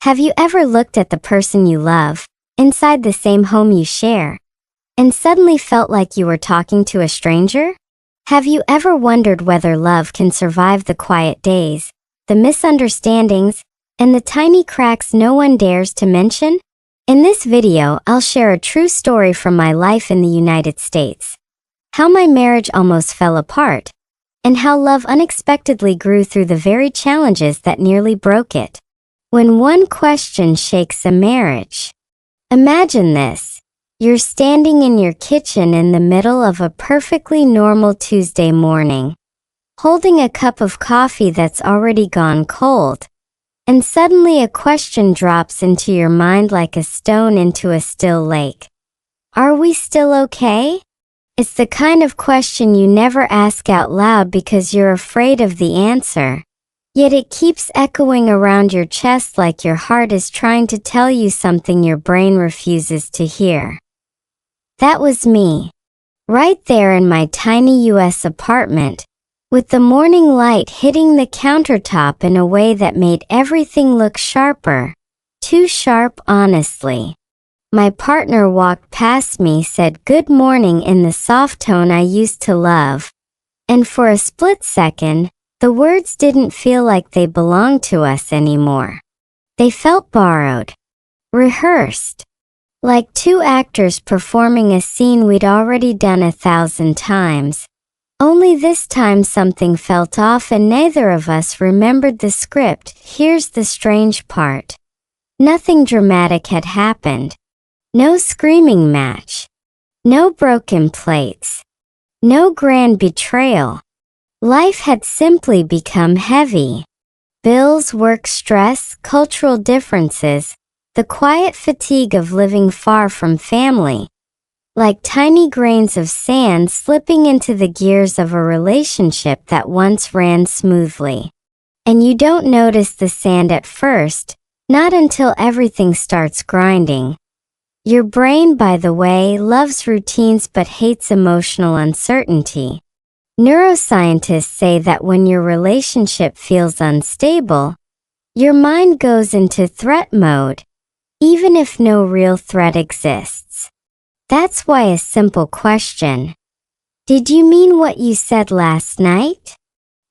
Have you ever looked at the person you love, inside the same home you share, and suddenly felt like you were talking to a stranger? Have you ever wondered whether love can survive the quiet days, the misunderstandings, and the tiny cracks no one dares to mention? In this video, I'll share a true story from my life in the United States. How my marriage almost fell apart, and how love unexpectedly grew through the very challenges that nearly broke it. When one question shakes a marriage. Imagine this. You're standing in your kitchen in the middle of a perfectly normal Tuesday morning, holding a cup of coffee that's already gone cold, and suddenly a question drops into your mind like a stone into a still lake. Are we still okay? It's the kind of question you never ask out loud because you're afraid of the answer. Yet it keeps echoing around your chest like your heart is trying to tell you something your brain refuses to hear. That was me. Right there in my tiny US apartment, with the morning light hitting the countertop in a way that made everything look sharper. Too sharp, honestly. My partner walked past me, said good morning in the soft tone I used to love, and for a split second, the words didn't feel like they belonged to us anymore. They felt borrowed, rehearsed, like two actors performing a scene we'd already done 1,000 times. Only this time something felt off and neither of us remembered the script. Here's the strange part. Nothing dramatic had happened. No screaming match. No broken plates. No grand betrayal. Life had simply become heavy. Bills, work stress, cultural differences, the quiet fatigue of living far from family. Like tiny grains of sand slipping into the gears of a relationship that once ran smoothly. And you don't notice the sand at first, not until everything starts grinding. Your brain, by the way, loves routines but hates emotional uncertainty. Neuroscientists say that when your relationship feels unstable, your mind goes into threat mode, even if no real threat exists. That's why a simple question, "Did you mean what you said last night?"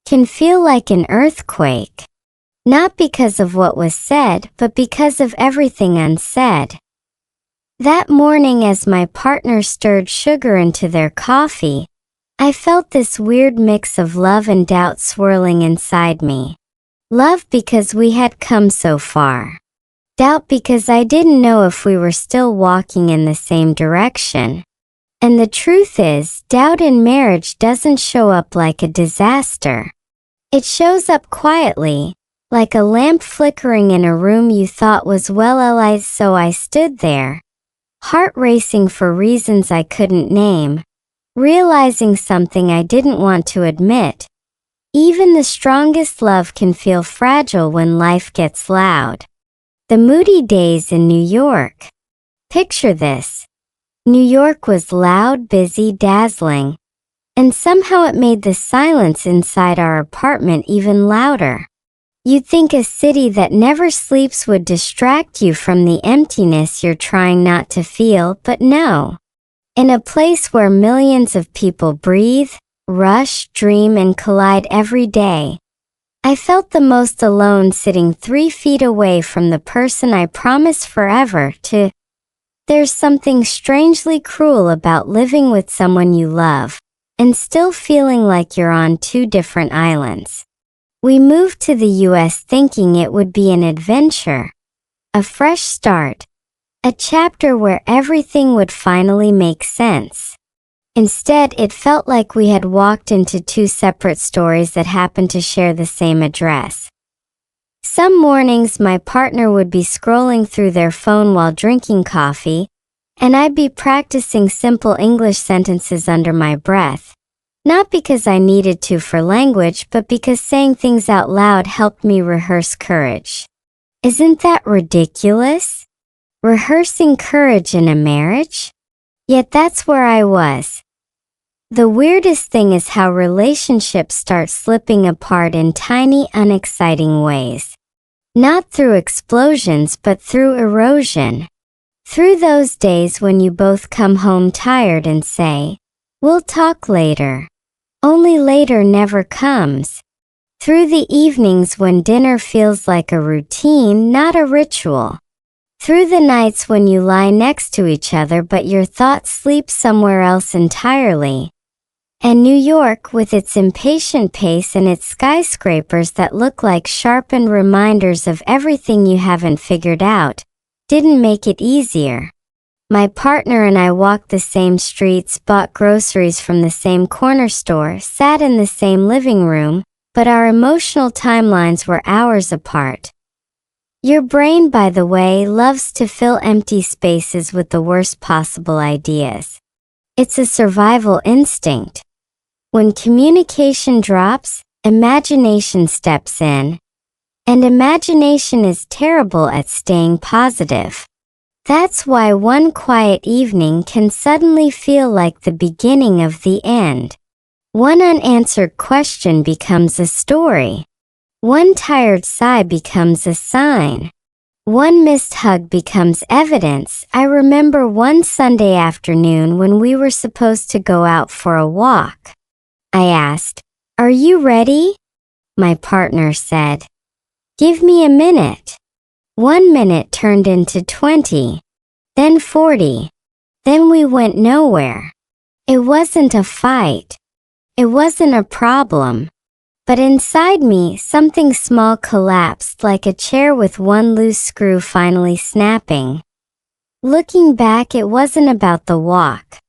can feel like an earthquake. Not because of what was said, but because of everything unsaid. That morning, as my partner stirred sugar into their coffee, I felt this weird mix of love and doubt swirling inside me. Love because we had come so far. Doubt because I didn't know if we were still walking in the same direction. And the truth is, doubt in marriage doesn't show up like a disaster. It shows up quietly, like a lamp flickering in a room you thought was well lit. So I stood there, heart racing for reasons I couldn't name, realizing something I didn't want to admit. Even the strongest love can feel fragile when life gets loud. The Moody days in New York. Picture this. New York was loud, busy, dazzling, and somehow it made the silence inside our apartment even louder. You'd think a city that never sleeps would distract you from the emptiness you're trying not to feel, but no. In a place where millions of people breathe, rush, dream, and collide every day, I felt the most alone, sitting 3 feet away from the person I promised forever to. There's something strangely cruel about living with someone you love and still feeling like you're on 2 different islands. We moved to the US thinking it would be an adventure, a fresh start, a chapter where everything would finally make sense. Instead, it felt like we had walked into 2 separate stories that happened to share the same address. Some mornings my partner would be scrolling through their phone while drinking coffee, and I'd be practicing simple English sentences under my breath. Not because I needed to for language, but because saying things out loud helped me rehearse courage. Isn't that ridiculous? Rehearsing courage in a marriage? Yet that's where I was. The weirdest thing is how relationships start slipping apart in tiny, unexciting ways. Not through explosions but through erosion. Through those days when you both come home tired and say, "We'll talk later." Only later never comes. Through the evenings when dinner feels like a routine, not a ritual. Through the nights when you lie next to each other but your thoughts sleep somewhere else entirely. And New York, with its impatient pace and its skyscrapers that look like sharpened reminders of everything you haven't figured out, didn't make it easier. My partner and I walked the same streets, bought groceries from the same corner store, sat in the same living room, but our emotional timelines were hours apart. Your brain, by the way, loves to fill empty spaces with the worst possible ideas. It's a survival instinct. When communication drops, imagination steps in. And imagination is terrible at staying positive. That's why one quiet evening can suddenly feel like the beginning of the end. One unanswered question becomes a story. One tired sigh becomes a sign. One missed hug becomes evidence. I remember one Sunday afternoon when we were supposed to go out for a walk. I asked, "Are you ready?" My partner said, "Give me a minute." 1 minute turned into 20, then 40. Then we went nowhere. It wasn't a fight. It wasn't a problem. But inside me, something small collapsed like a chair with one loose screw finally snapping. Looking back, it wasn't about the walk.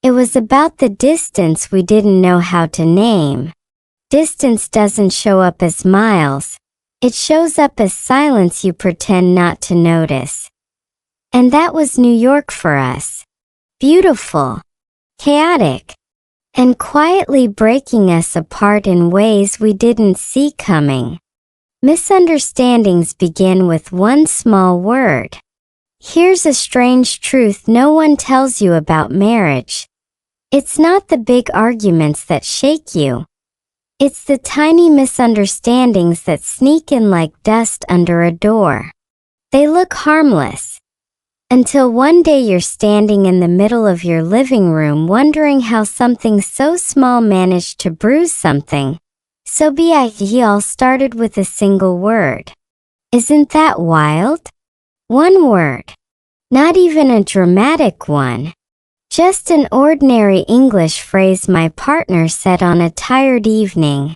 It was about the distance we didn't know how to name. Distance doesn't show up as miles. It shows up as silence you pretend not to notice. And that was New York for us. Beautiful, chaotic, and quietly breaking us apart in ways we didn't see coming. Misunderstandings begin with one small word. Here's a strange truth no one tells you about marriage. It's not the big arguments that shake you. It's the tiny misunderstandings that sneak in like dust under a door. They look harmless. Until one day you're standing in the middle of your living room wondering how something so small managed to bruise something. So it all started with a single word. Isn't that wild? One word. Not even a dramatic one. Just an ordinary English phrase my partner said on a tired evening.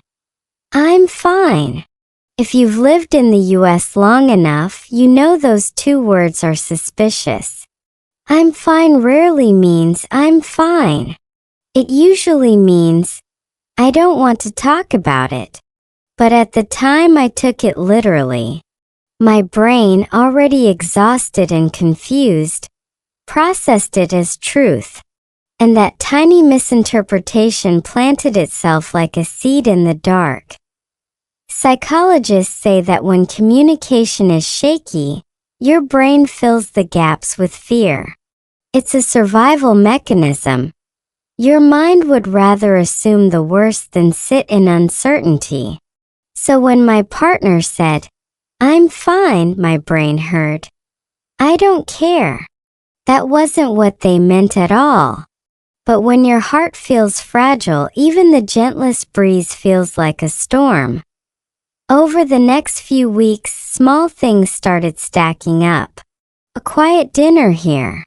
"I'm fine." If you've lived in the US long enough, you know those two words are suspicious. "I'm fine" rarely means "I'm fine." It usually means, "I don't want to talk about it." But at the time I took it literally. My brain, already exhausted and confused, processed it as truth. And that tiny misinterpretation planted itself like a seed in the dark. Psychologists say that when communication is shaky, your brain fills the gaps with fear. It's a survival mechanism. Your mind would rather assume the worst than sit in uncertainty. So when my partner said, "I'm fine," my brain heard, "I don't care." That wasn't what they meant at all. But when your heart feels fragile, even the gentlest breeze feels like a storm. Over the next few weeks, small things started stacking up. A quiet dinner here.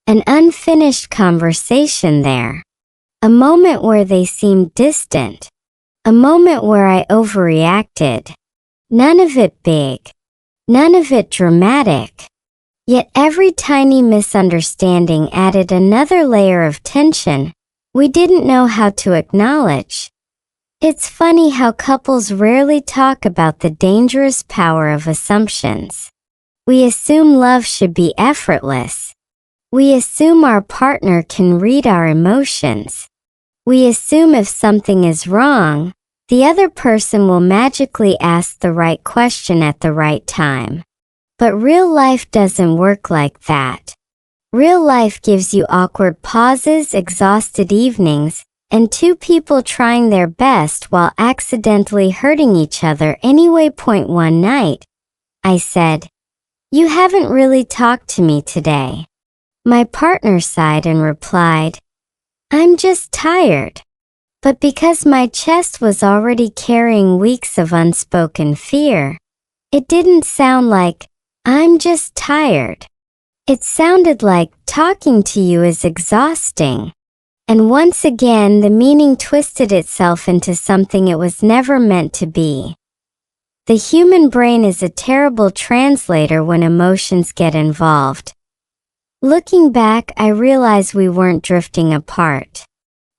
An unfinished conversation there. A moment where they seemed distant. A moment where I overreacted. None of it big. None of it dramatic. Yet every tiny misunderstanding added another layer of tension we didn't know how to acknowledge. It's funny how couples rarely talk about the dangerous power of assumptions. We assume love should be effortless. We assume our partner can read our emotions. We assume if something is wrong, the other person will magically ask the right question at the right time. But real life doesn't work like that. Real life gives you awkward pauses, exhausted evenings, and two people trying their best while accidentally hurting each other anyway. One night, I said. You haven't really talked to me today. My partner sighed and replied, I'm just tired. But because my chest was already carrying weeks of unspoken fear, it didn't sound like, I'm just tired. It sounded like, talking to you is exhausting. And once again, the meaning twisted itself into something it was never meant to be. The human brain is a terrible translator when emotions get involved. Looking back, I realized we weren't drifting apart.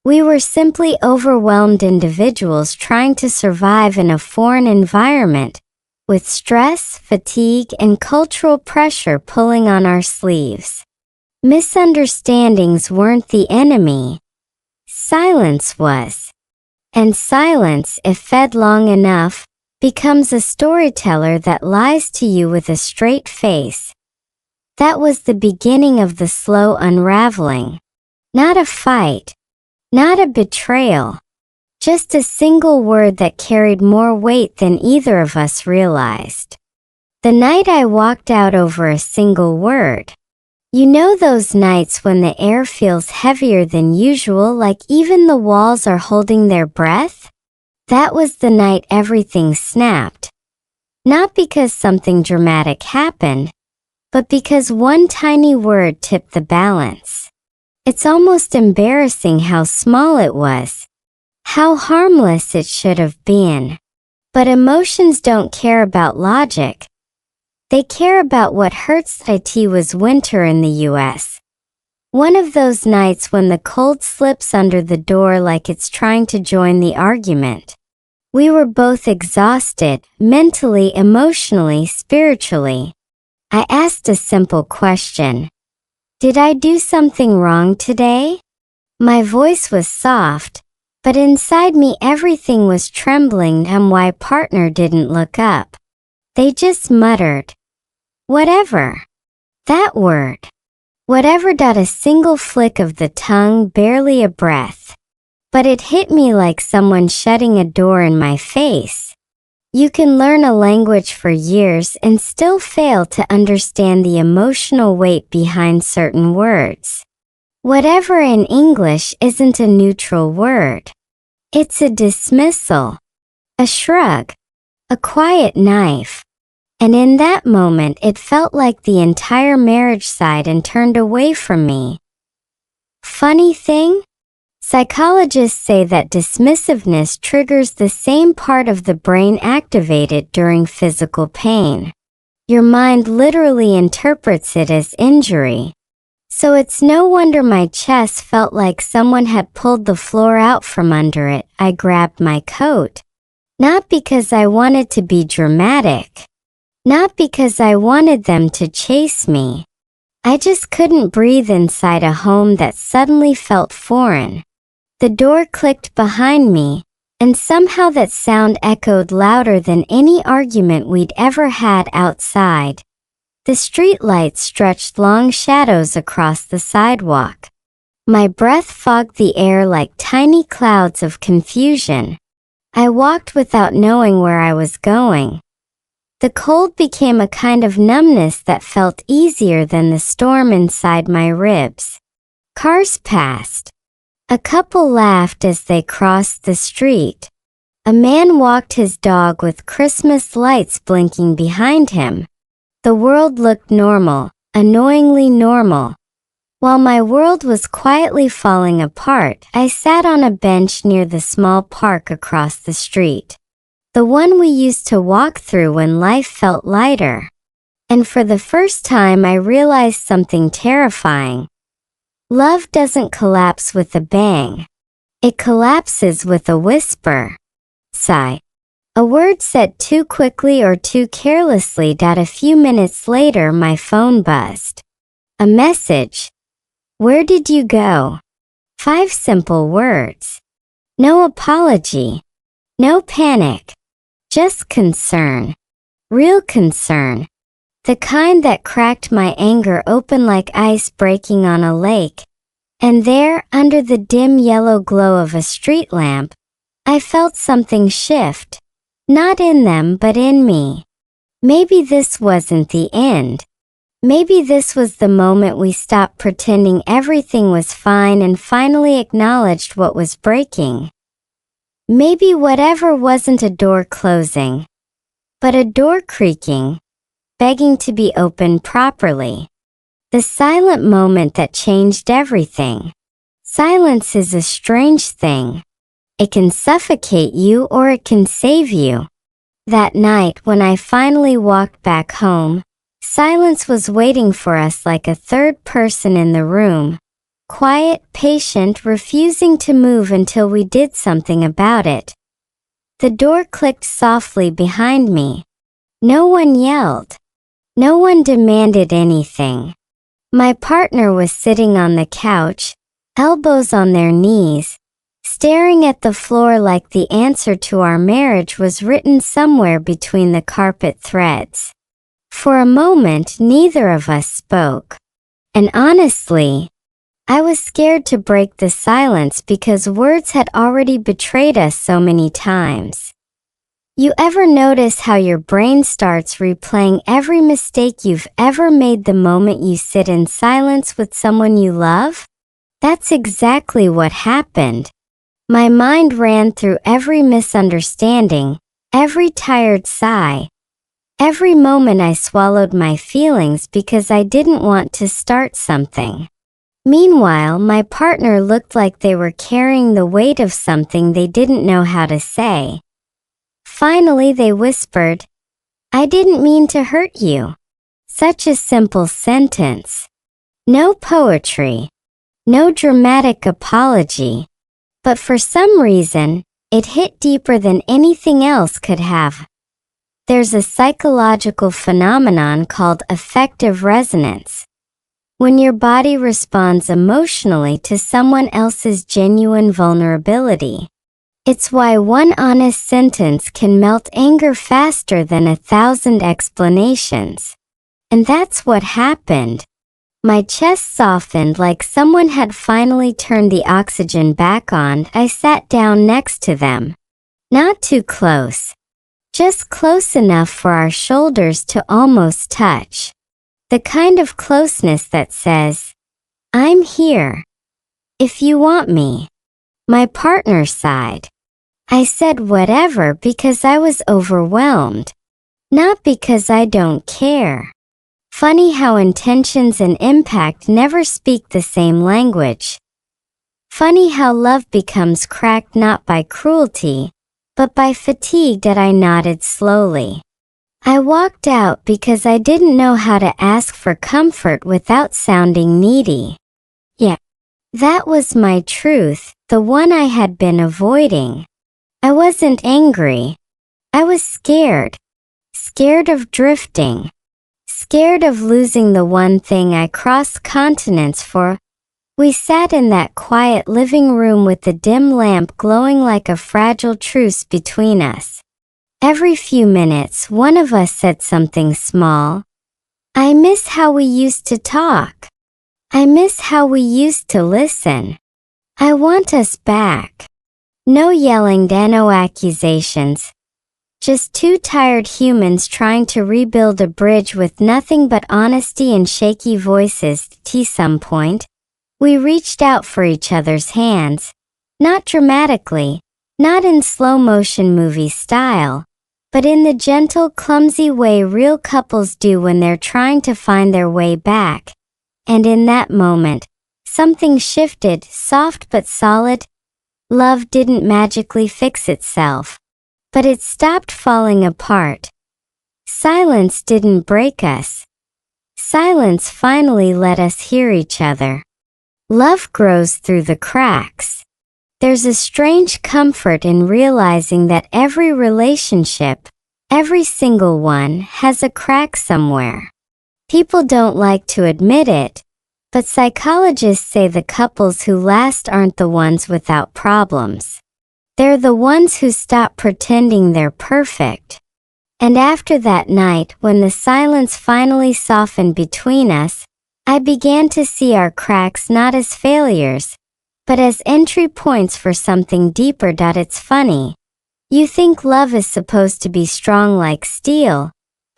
We were simply overwhelmed individuals trying to survive in a foreign environment, with stress, fatigue, and cultural pressure pulling on our sleeves. Misunderstandings weren't the enemy. Silence was. And silence, if fed long enough, becomes a storyteller that lies to you with a straight face. That was the beginning of the slow unraveling. Not a fight. Not a betrayal. Just a single word that carried more weight than either of us realized. The night I walked out over a single word. You know those nights when the air feels heavier than usual, like even the walls are holding their breath? That was the night everything snapped. Not because something dramatic happened, but because one tiny word tipped the balance. It's almost embarrassing how small it was, how harmless it should have been. But emotions don't care about logic. They care about what hurts. It was winter in the US. One of those nights when the cold slips under the door like it's trying to join the argument. We were both exhausted, mentally, emotionally, spiritually. I asked a simple question. Did I do something wrong today? My voice was soft, but inside me everything was trembling, and my partner didn't look up. They just muttered, whatever. That word. Whatever. A single flick of the tongue, barely a breath. But it hit me like someone shutting a door in my face. You can learn a language for years and still fail to understand the emotional weight behind certain words. Whatever in English isn't a neutral word. It's a dismissal, a shrug, a quiet knife. And in that moment it felt like the entire marriage sighed and turned away from me. Funny thing? Psychologists say that dismissiveness triggers the same part of the brain activated during physical pain. Your mind literally interprets it as injury. So it's no wonder my chest felt like someone had pulled the floor out from under it. I grabbed my coat. Not because I wanted to be dramatic. Not because I wanted them to chase me. I just couldn't breathe inside a home that suddenly felt foreign. The door clicked behind me, and somehow that sound echoed louder than any argument we'd ever had outside. The streetlights stretched long shadows across the sidewalk. My breath fogged the air like tiny clouds of confusion. I walked without knowing where I was going. The cold became a kind of numbness that felt easier than the storm inside my ribs. Cars passed. A couple laughed as they crossed the street. A man walked his dog with Christmas lights blinking behind him. The world looked normal, annoyingly normal. While my world was quietly falling apart, I sat on a bench near the small park across the street. The one we used to walk through when life felt lighter. And for the first time I realized something terrifying. Love doesn't collapse with a bang. It collapses with a whisper. Sigh. A word said too quickly or too carelessly. A few minutes later my phone buzzed. A message. Where did you go? 5 simple words. No apology. No panic. Just concern. Real concern. The kind that cracked my anger open like ice breaking on a lake. And there, under the dim yellow glow of a street lamp, I felt something shift. Not in them but in me. Maybe this wasn't the end. Maybe this was the moment we stopped pretending everything was fine and finally acknowledged what was breaking. Maybe whatever wasn't a door closing, but a door creaking, begging to be opened properly. The silent moment that changed everything. Silence is a strange thing. It can suffocate you or it can save you. That night when I finally walked back home, silence was waiting for us like a third person in the room. Quiet, patient, refusing to move until we did something about it. The door clicked softly behind me. No one yelled. No one demanded anything. My partner was sitting on the couch, elbows on their knees, staring at the floor like the answer to our marriage was written somewhere between the carpet threads. For a moment, neither of us spoke. And honestly, I was scared to break the silence because words had already betrayed us so many times. You ever notice how your brain starts replaying every mistake you've ever made the moment you sit in silence with someone you love? That's exactly what happened. My mind ran through every misunderstanding, every tired sigh, every moment I swallowed my feelings because I didn't want to start something. Meanwhile, my partner looked like they were carrying the weight of something they didn't know how to say. Finally, they whispered, "I didn't mean to hurt you." Such a simple sentence. No poetry. No dramatic apology. But for some reason, it hit deeper than anything else could have. There's a psychological phenomenon called affective resonance. When your body responds emotionally to someone else's genuine vulnerability. It's why one honest sentence can melt anger faster than 1,000 explanations. And that's what happened. My chest softened like someone had finally turned the oxygen back on. I sat down next to them. Not too close. Just close enough for our shoulders to almost touch. The kind of closeness that says, "I'm here. If you want me." My partner sighed. I said whatever because I was overwhelmed. Not because I don't care. Funny how intentions and impact never speak the same language. Funny how love becomes cracked not by cruelty, but by fatigue. That I nodded slowly. I walked out because I didn't know how to ask for comfort without sounding needy. Yeah, that was my truth, the one I had been avoiding. I wasn't angry. I was scared. Scared of drifting. Scared of losing the one thing I crossed continents for. We sat in that quiet living room with the dim lamp glowing like a fragile truce between us. Every few minutes, one of us said something small. I miss how we used to talk. I miss how we used to listen. I want us back. No yelling, no accusations. Just two tired humans trying to rebuild a bridge with nothing but honesty and shaky voices. At some point, we reached out for each other's hands. Not dramatically, not in slow motion movie style, but in the gentle, clumsy way real couples do when they're trying to find their way back. And in that moment, something shifted, soft but solid. Love didn't magically fix itself, but it stopped falling apart. Silence didn't break us. Silence finally let us hear each other. Love grows through the cracks. There's a strange comfort in realizing that every relationship, every single one, has a crack somewhere. People don't like to admit it, but psychologists say the couples who last aren't the ones without problems. They're the ones who stop pretending they're perfect. And after that night, when the silence finally softened between us, I began to see our cracks not as failures, but as entry points for something deeper. It's funny. You think love is supposed to be strong like steel,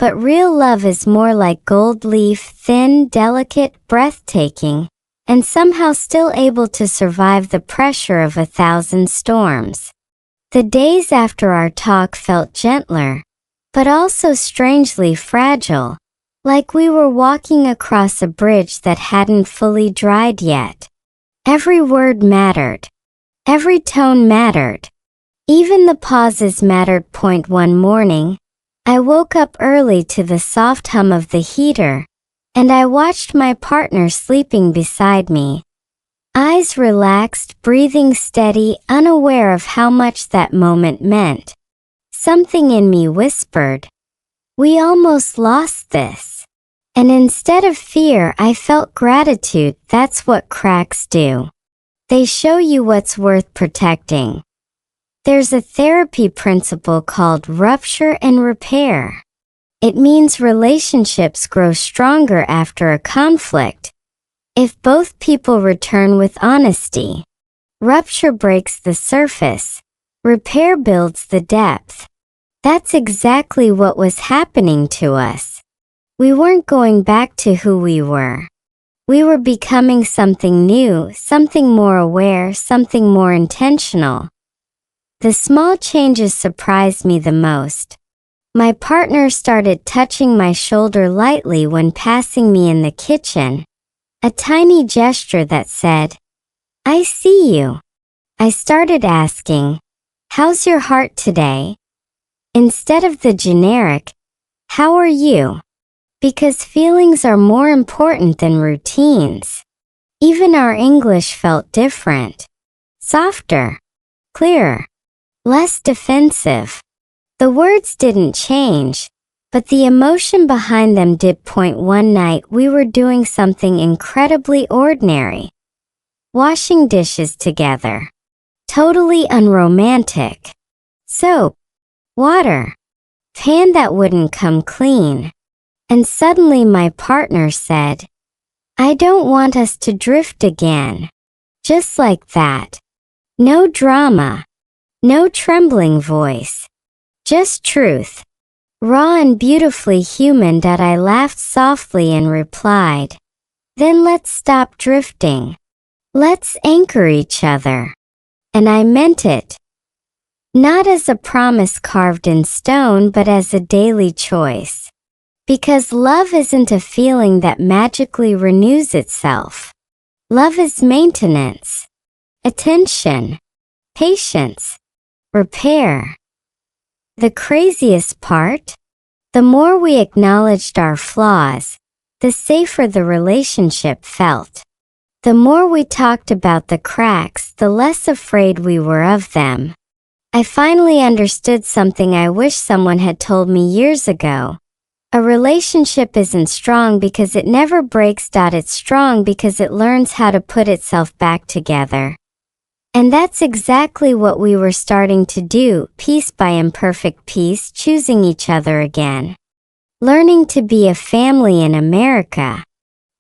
But real love is more like gold leaf, thin, delicate, breathtaking, and somehow still able to survive the pressure of 1,000 storms. The days after our talk felt gentler, but also strangely fragile, like we were walking across a bridge that hadn't fully dried yet. Every word mattered. Every tone mattered. Even the pauses mattered. One morning, I woke up early to the soft hum of the heater, and I watched my partner sleeping beside me. Eyes relaxed, breathing steady, unaware of how much that moment meant. Something in me whispered, "We almost lost this." And instead of fear, I felt gratitude. That's what cracks do. They show you what's worth protecting. There's a therapy principle called rupture and repair. It means relationships grow stronger after a conflict if both people return with honesty. Rupture breaks the surface. Repair builds the depth. That's exactly what was happening to us. We weren't going back to who we were. We were becoming something new, something more aware, something more intentional. The small changes surprised me the most. My partner started touching my shoulder lightly when passing me in the kitchen, a tiny gesture that said, "I see you." I started asking, "How's your heart today?" instead of the generic, "How are you?" Because feelings are more important than routines. Even our English felt different. Softer. Clearer. Less defensive. The words didn't change, but the emotion behind them did. One night we were doing something incredibly ordinary. Washing dishes together. Totally unromantic. Soap. Water. Pan that wouldn't come clean. And suddenly my partner said, "I don't want us to drift again." Just like that. No drama. No trembling voice. Just truth. Raw and beautifully human. I laughed softly and replied, "Then let's stop drifting. Let's anchor each other." And I meant it. Not as a promise carved in stone, but as a daily choice. Because love isn't a feeling that magically renews itself. Love is maintenance, attention, patience, repair. The craziest part? The more we acknowledged our flaws, the safer the relationship felt. The more we talked about the cracks, the less afraid we were of them. I finally understood something I wish someone had told me years ago. A relationship isn't strong because it never breaks. It's strong because it learns how to put itself back together. And that's exactly what we were starting to do, piece by imperfect piece, choosing each other again. Learning to be a family in America.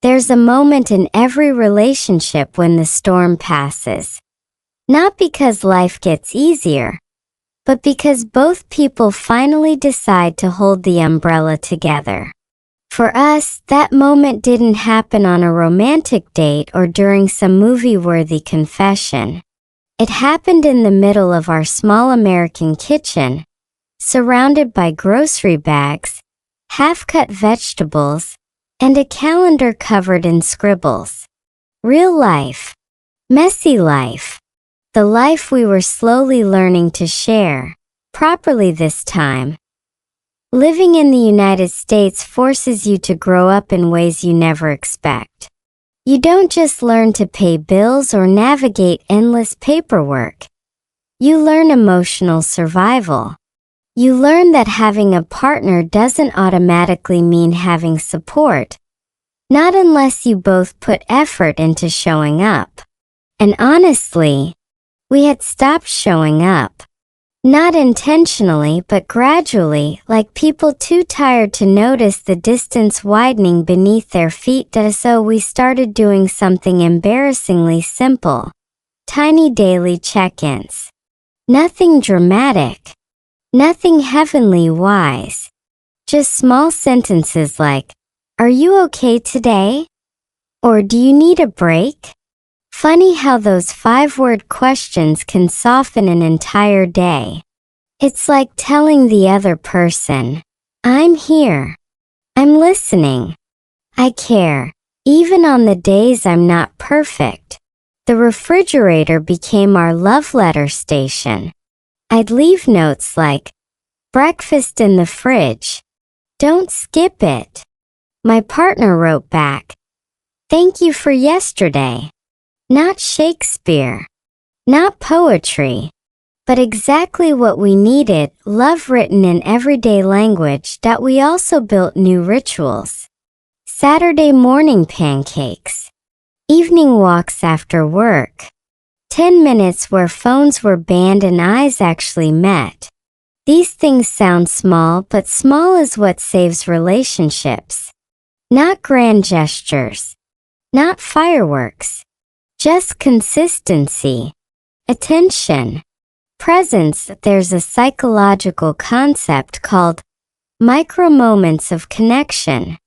There's a moment in every relationship when the storm passes. Not because life gets easier, but because both people finally decide to hold the umbrella together. For us, that moment didn't happen on a romantic date or during some movie-worthy confession. It happened in the middle of our small American kitchen, surrounded by grocery bags, half-cut vegetables, and a calendar covered in scribbles. Real life. Messy life. The life we were slowly learning to share, properly this time. Living in the United States forces you to grow up in ways you never expect. You don't just learn to pay bills or navigate endless paperwork. You learn emotional survival. You learn that having a partner doesn't automatically mean having support. Not unless you both put effort into showing up. And honestly, we had stopped showing up. Not intentionally, but gradually, like people too tired to notice the distance widening beneath their feet. So we started doing something embarrassingly simple. Tiny daily check-ins. Nothing dramatic. Nothing heavenly wise. Just small sentences like, "Are you okay today?" Or "Do you need a break?" Funny how those 5-word questions can soften an entire day. It's like telling the other person, "I'm here. I'm listening. I care." Even on the days I'm not perfect, the refrigerator became our love letter station. I'd leave notes like, "Breakfast in the fridge. Don't skip it." My partner wrote back, "Thank you for yesterday." Not Shakespeare, not poetry, but exactly what we needed, love written in everyday language that we also built new rituals. Saturday morning pancakes, evening walks after work, 10 minutes where phones were banned and eyes actually met. These things sound small, but small is what saves relationships. Not grand gestures, not fireworks, just consistency, attention, presence. There's a psychological concept called micro-moments of connection.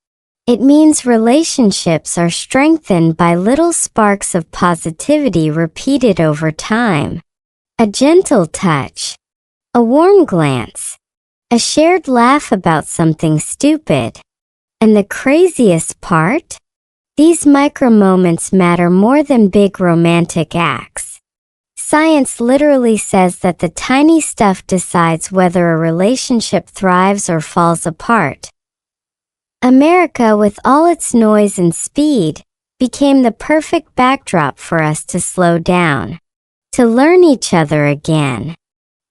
It means relationships are strengthened by little sparks of positivity repeated over time. A gentle touch, a warm glance, a shared laugh about something stupid. And the craziest part? These micro-moments matter more than big romantic acts. Science literally says that the tiny stuff decides whether a relationship thrives or falls apart. America, with all its noise and speed, became the perfect backdrop for us to slow down, to learn each other again,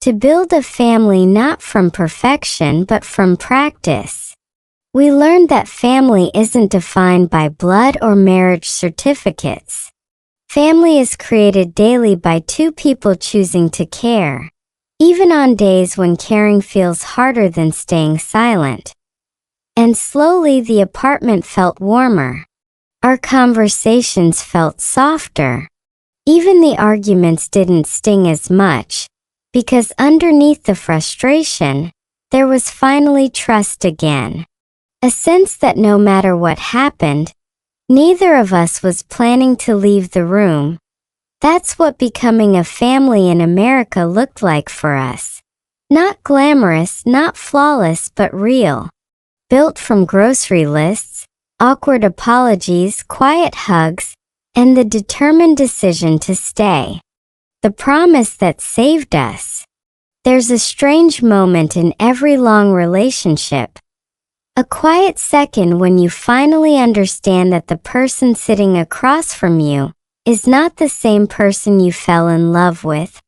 to build a family not from perfection but from practice. We learned that family isn't defined by blood or marriage certificates. Family is created daily by two people choosing to care, even on days when caring feels harder than staying silent. And slowly the apartment felt warmer. Our conversations felt softer. Even the arguments didn't sting as much, because underneath the frustration, there was finally trust again. A sense that no matter what happened, neither of us was planning to leave the room. That's what becoming a family in America looked like for us. Not glamorous, not flawless, but real. Built from grocery lists, awkward apologies, quiet hugs, and the determined decision to stay. The promise that saved us. There's a strange moment in every long relationship. A quiet second when you finally understand that the person sitting across from you is not the same person you fell in love with,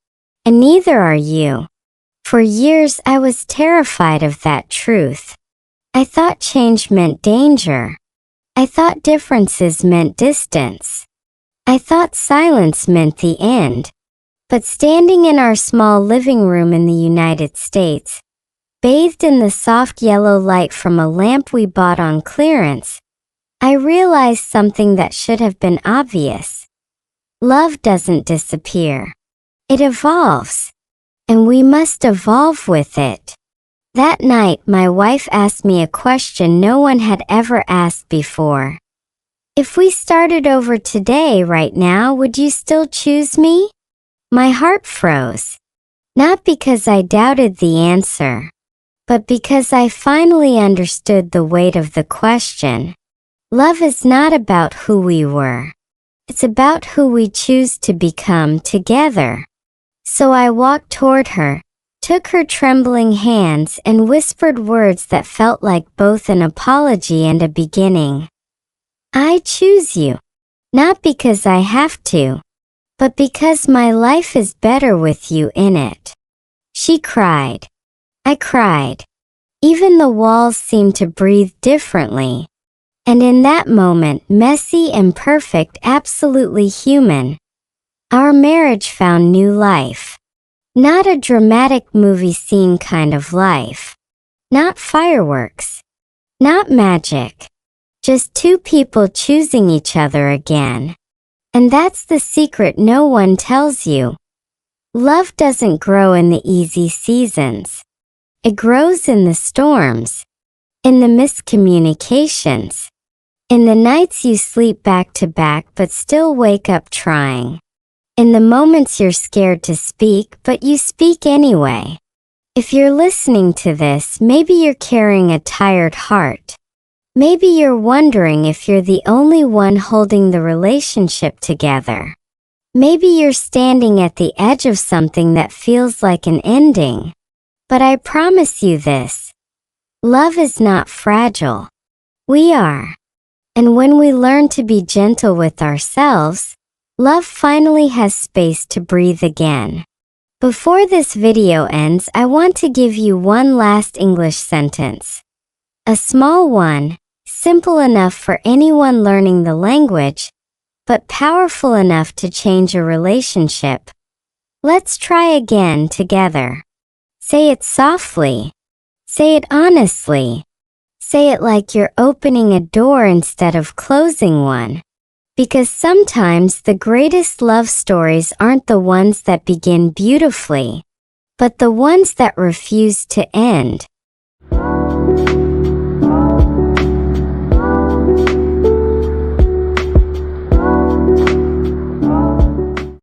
and neither are you. For years I was terrified of that truth. I thought change meant danger. I thought differences meant distance. I thought silence meant the end. But standing in our small living room in the United States, bathed in the soft yellow light from a lamp we bought on clearance, I realized something that should have been obvious. Love doesn't disappear. It evolves. And we must evolve with it. That night, my wife asked me a question no one had ever asked before. If we started over today, right now, would you still choose me? My heart froze. Not because I doubted the answer, but because I finally understood the weight of the question. Love is not about who we were. It's about who we choose to become together. So I walked toward her, took her trembling hands, and whispered words that felt like both an apology and a beginning. I choose you, not because I have to, but because my life is better with you in it. She cried. I cried. Even the walls seemed to breathe differently. And in that moment, messy and perfect, absolutely human, our marriage found new life. Not a dramatic movie scene kind of life. Not fireworks. Not magic. Just two people choosing each other again. And that's the secret no one tells you. Love doesn't grow in the easy seasons. It grows in the storms. In the miscommunications. In the nights you sleep back to back but still wake up trying. In the moments you're scared to speak but you speak anyway. If you're listening to this, maybe you're carrying a tired heart. Maybe you're wondering if you're the only one holding the relationship together. Maybe you're standing at the edge of something that feels like an ending. But I promise you this. Love is not fragile. We are. And when we learn to be gentle with ourselves, love finally has space to breathe again. Before this video ends, I want to give you one last English sentence. A small one, simple enough for anyone learning the language, but powerful enough to change a relationship. Let's try again together. Say it softly. Say it honestly. Say it like you're opening a door instead of closing one. Because sometimes the greatest love stories aren't the ones that begin beautifully, but the ones that refuse to end.